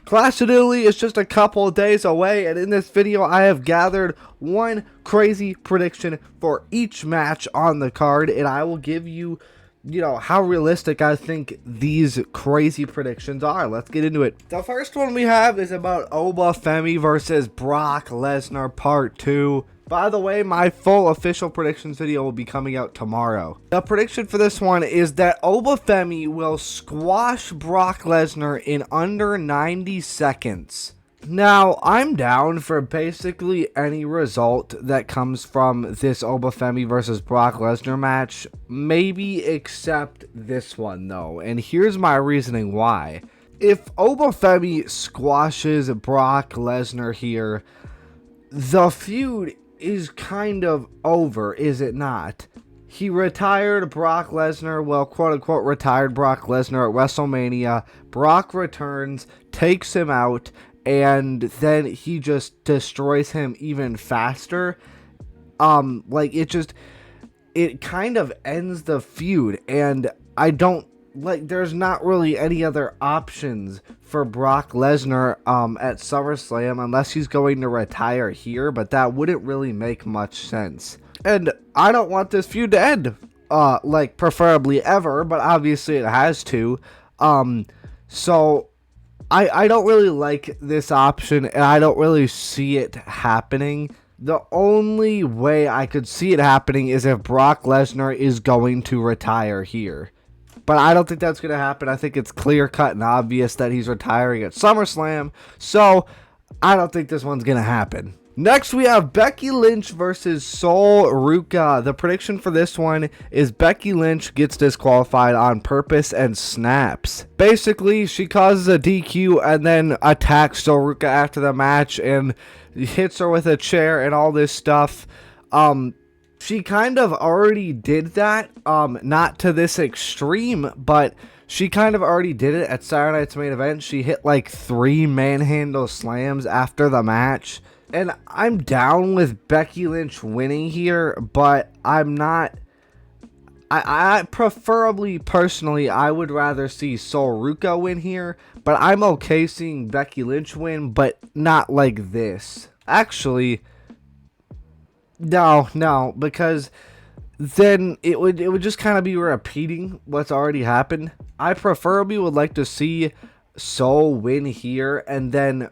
Clash of Italy is just a couple of days away, and in this video I have gathered one crazy prediction for each match on the card, and I will give you, how realistic I think these crazy predictions are. Let's get into it. The first one we have is about Obafemi versus Brock Lesnar Part 2. By the way, my full official predictions video will be coming out tomorrow. The prediction for this one is that Obafemi will squash Brock Lesnar in under 90 seconds. Now, I'm down for basically any result that comes from this Obafemi versus Brock Lesnar match, maybe except this one though, and here's my reasoning why. If Obafemi squashes Brock Lesnar here, the feud is kind of over, is it not? He retired Brock Lesnar, well, quote-unquote retired Brock Lesnar at WrestleMania. Brock returns, takes him out, and then he just destroys him even faster. It kind of ends the feud, and there's not really any other options for Brock Lesnar at SummerSlam unless he's going to retire here, but that wouldn't really make much sense. And I don't want this feud to end, preferably ever, but obviously it has to. So I don't really like this option, and I don't really see it happening. The only way I could see it happening is if Brock Lesnar is going to retire here. But I don't think that's going to happen. I think it's clear cut and obvious that he's retiring at SummerSlam. So I don't think this one's going to happen. Next, we have Becky Lynch versus Sol Ruca. The prediction for this one is Becky Lynch gets disqualified on purpose and snaps. Basically, she causes a DQ and then attacks Sol Ruca after the match and hits her with a chair and all this stuff. She kind of already did that, not to this extreme, but she kind of already did it at Saturday Night's Main Event. She hit like 3 manhandle slams after the match. And I'm down with Becky Lynch winning here, but I'm not. I preferably, personally, I would rather see Sol Ruca win here, but I'm okay seeing Becky Lynch win, but not like this. Actually, no, because then it would just kind of be repeating what's already happened. I preferably would like to see Sol win here and then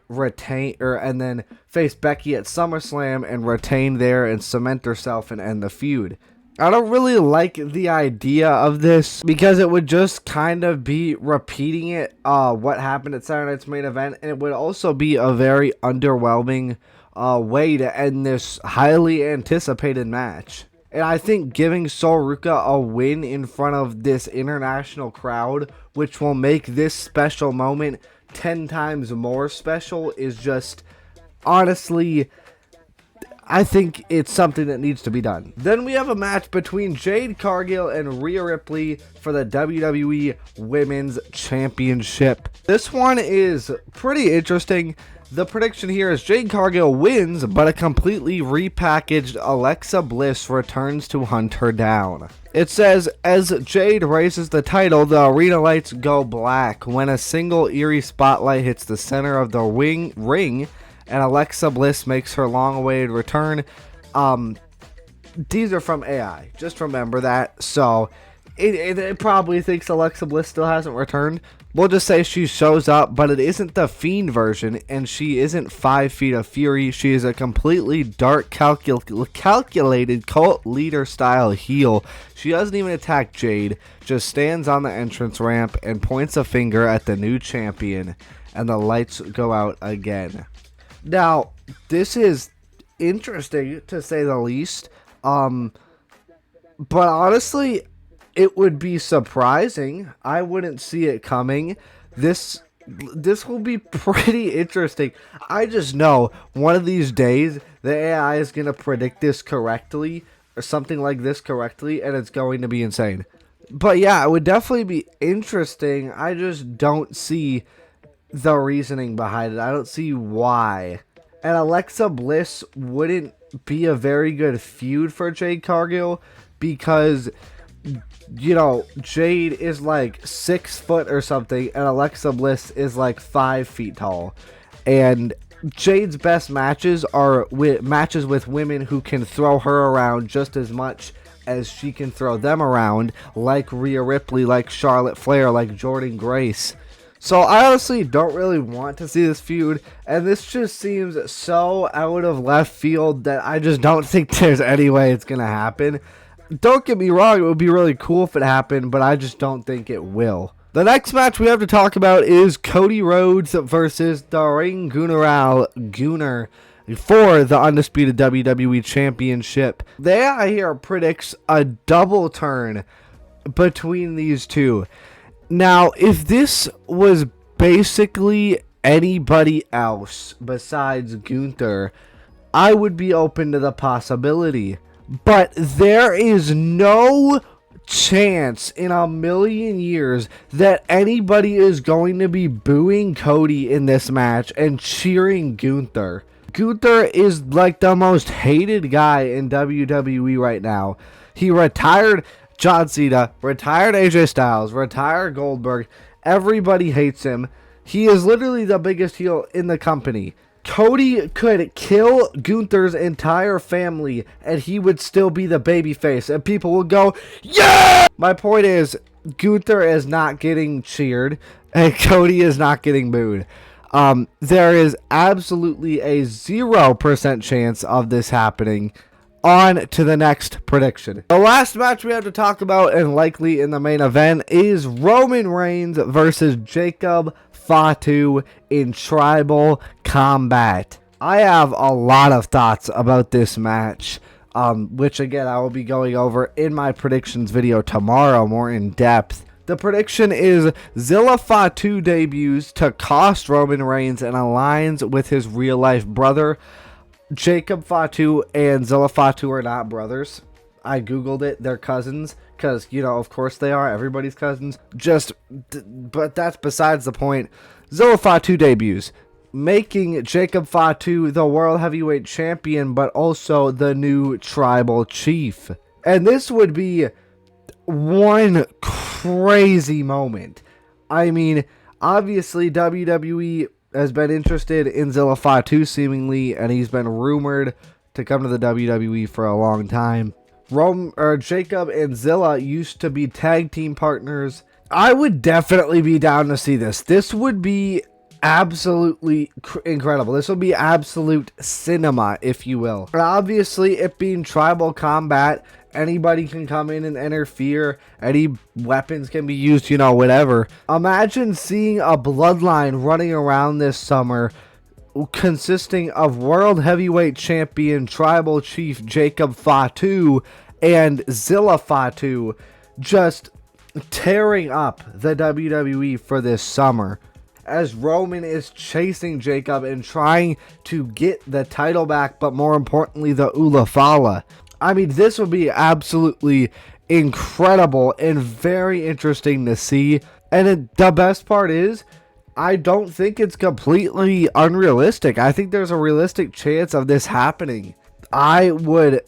face Becky at SummerSlam and retain there and cement herself and end the feud. I don't really like the idea of this because it would just kind of be repeating what happened at Saturday Night's Main Event, and it would also be a very underwhelming way to end this highly anticipated match. And I think giving Sol Ruca a win in front of this international crowd, which will make this special moment 10 times more special, is just, honestly, I think it's something that needs to be done. Then we have a match between Jade Cargill and Rhea Ripley for the WWE Women's Championship. This one is pretty interesting. The prediction here is Jade Cargill wins, but a completely repackaged Alexa Bliss returns to hunt her down. It says, as Jade raises the title, the arena lights go black when a single eerie spotlight hits the center of the ring, and Alexa Bliss makes her long-awaited return. These are from AI. Just remember that. So it probably thinks Alexa Bliss still hasn't returned. We'll just say she shows up, but it isn't the Fiend version, and she isn't 5 Feet of Fury. She is a completely dark, calculated cult leader style heel. She doesn't even attack Jade, just stands on the entrance ramp and points a finger at the new champion, and the lights go out again. Now, this is interesting to say the least, but honestly, it would be surprising. I wouldn't see it coming. This will be pretty interesting. I just know one of these days the AI is going to predict this correctly or something like this correctly, and it's going to be insane. But yeah, it would definitely be interesting. I just don't see the reasoning behind it. I don't see why. And Alexa Bliss wouldn't be a very good feud for Jade Cargill because you know, Jade is like 6 foot or something, and Alexa Bliss is like 5 feet tall. And Jade's best matches are matches with women who can throw her around just as much as she can throw them around, like Rhea Ripley, like Charlotte Flair, like Jordynne Grace. So I honestly don't really want to see this feud, and this just seems so out of left field that I just don't think there's any way it's going to happen. Don't get me wrong, it would be really cool if it happened, but I just don't think it will. The next match we have to talk about is Cody Rhodes versus the Ring General Gunner for the undisputed WWE Championship. They, I hear, predicts a double turn between these two. Now, if this was basically anybody else besides Gunther, I would be open to the possibility. But there is no chance in a million years that anybody is going to be booing Cody in this match and cheering Gunther. Gunther is like the most hated guy in WWE right now. He retired John Cena, retired AJ Styles, retired Goldberg. Everybody hates him. He is literally the biggest heel in the company. Cody could kill Gunther's entire family and he would still be the babyface and people would go, yeah! My point is, Gunther is not getting cheered and Cody is not getting booed. There is absolutely a 0% chance of this happening. On to the next prediction. The last match we have to talk about, and likely in the main event, is Roman Reigns versus Jacob Fatu in Tribal Combat. I have a lot of thoughts about this match, which again I will be going over in my predictions video tomorrow more in depth. The prediction is Zilla Fatu debuts to cost Roman Reigns and aligns with his real life brother. Jacob Fatu and Zilla Fatu are not brothers. I googled it. They're cousins because, you know, of course they are. Everybody's cousins. But that's besides the point. Zilla Fatu debuts, making Jacob Fatu the World Heavyweight Champion, but also the new Tribal Chief. And this would be one crazy moment. I mean, obviously WWE has been interested in Zilla Fatu seemingly, and he's been rumored to come to the WWE for a long time. Jacob and Zilla used to be tag team partners. I would definitely be down to see this. This would be absolutely incredible. This would be absolute cinema, if you will. And obviously, it being Tribal Combat, anybody can come in and interfere. Any weapons can be used, you know, whatever. Imagine seeing a bloodline running around this summer consisting of World Heavyweight Champion Tribal Chief Jacob Fatu and Zilla Fatu just tearing up the WWE for this summer, as Roman is chasing Jacob and trying to get the title back, but more importantly, the Ula Fala. I mean, this would be absolutely incredible and very interesting to see. And the best part is, I don't think it's completely unrealistic. I think there's a realistic chance of this happening. I would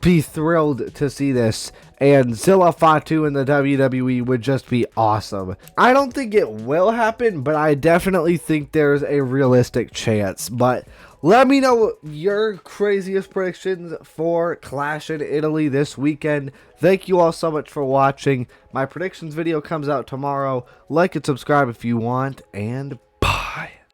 be thrilled to see this, and Zilla Fatu in the WWE would just be awesome. I don't think it will happen, but I definitely think there's a realistic chance. But let me know your craziest predictions for Clash in Italy this weekend. Thank you all so much for watching. My predictions video comes out tomorrow. Like and subscribe if you want, and